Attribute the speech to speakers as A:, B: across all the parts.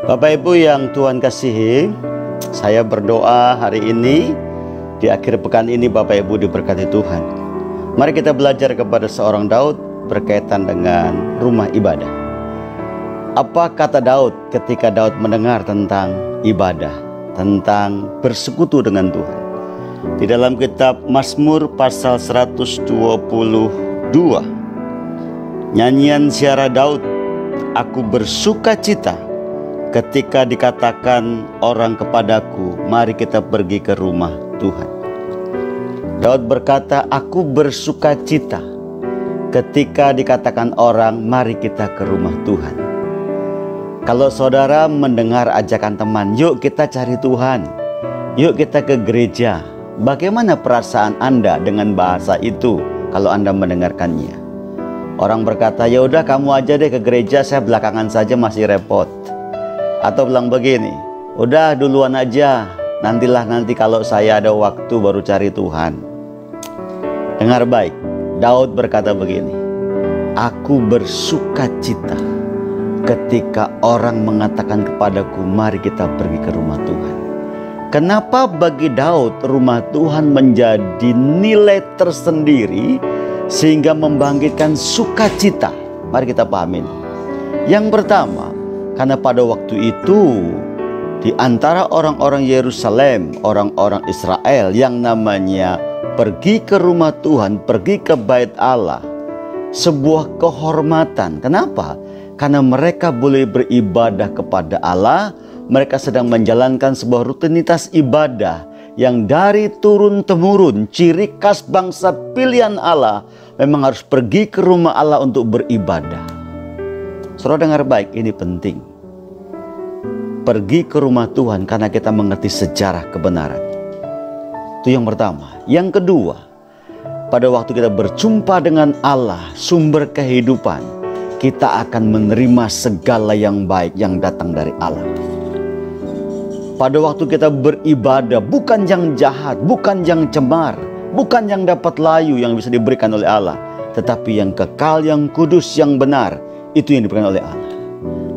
A: Bapak Ibu yang Tuhan kasihi, saya berdoa hari ini, di akhir pekan ini Bapak Ibu diberkati Tuhan. Mari kita belajar kepada seorang Daud berkaitan dengan rumah ibadah. Apa kata Daud ketika Daud mendengar tentang ibadah, tentang bersekutu dengan Tuhan? Di dalam kitab Mazmur pasal 122, nyanyian ziarah Daud, aku bersuka cita ketika dikatakan orang kepadaku, mari kita pergi ke rumah Tuhan. Daud berkata, aku bersuka cita ketika dikatakan orang, mari kita ke rumah Tuhan. Kalau saudara mendengar ajakan teman, yuk kita cari Tuhan, yuk kita ke gereja, bagaimana perasaan Anda dengan bahasa itu kalau Anda mendengarkannya? Orang berkata, ya udah kamu aja deh ke gereja, saya belakangan saja masih repot. Atau bilang begini, udah duluan aja, nanti kalau saya ada waktu baru cari Tuhan. Dengar baik, Daud berkata begini, aku bersuka cita ketika orang mengatakan kepadaku, mari kita pergi ke rumah Tuhan. Kenapa bagi Daud rumah Tuhan menjadi nilai tersendiri sehingga membangkitkan sukacita? Mari kita pahami ini. Yang pertama, karena pada waktu itu di antara orang-orang Yerusalem, orang-orang Israel yang namanya pergi ke rumah Tuhan, pergi ke bait Allah, sebuah kehormatan. Kenapa? Karena mereka boleh beribadah kepada Allah. Mereka sedang menjalankan sebuah rutinitas ibadah yang dari turun-temurun, ciri khas bangsa pilihan Allah, memang harus pergi ke rumah Allah untuk beribadah. Saudara dengar baik, ini penting. Pergi ke rumah Tuhan karena kita mengerti sejarah kebenaran. Itu yang pertama. Yang kedua, pada waktu kita berjumpa dengan Allah, sumber kehidupan, kita akan menerima segala yang baik yang datang dari Allah. Pada waktu kita beribadah, bukan yang jahat, bukan yang cemar, bukan yang dapat layu yang bisa diberikan oleh Allah, tetapi yang kekal, yang kudus, yang benar, itu yang diberikan oleh Allah.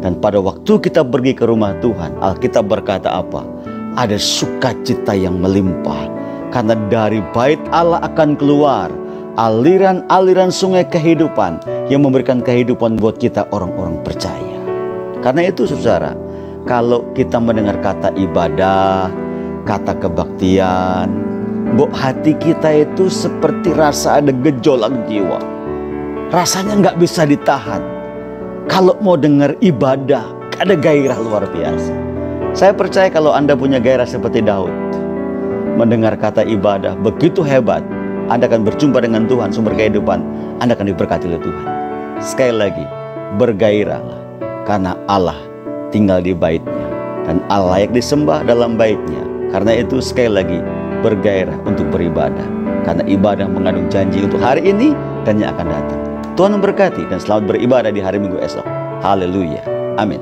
A: Dan pada waktu kita pergi ke rumah Tuhan, Alkitab berkata apa? Ada sukacita yang melimpah. Karena dari bait Allah akan keluar aliran-aliran sungai kehidupan yang memberikan kehidupan buat kita orang-orang percaya. Karena itu saudara, kalau kita mendengar kata ibadah, kata kebaktian, hati kita itu seperti rasa ada gejolak jiwa. Rasanya nggak bisa ditahan. Kalau mau dengar ibadah, ada gairah luar biasa. Saya percaya kalau Anda punya gairah seperti Daud, mendengar kata ibadah begitu hebat, Anda akan berjumpa dengan Tuhan, sumber kehidupan, Anda akan diberkati oleh Tuhan. Sekali lagi, bergairahlah, karena Allah tinggal di baitnya, dan Allah layak disembah dalam baitnya. Karena itu sekali lagi, bergairah untuk beribadah, karena ibadah mengandung janji untuk hari ini dan yang akan datang. Tuhan memberkati dan selamat beribadah di hari Minggu esok. Haleluya. Amin.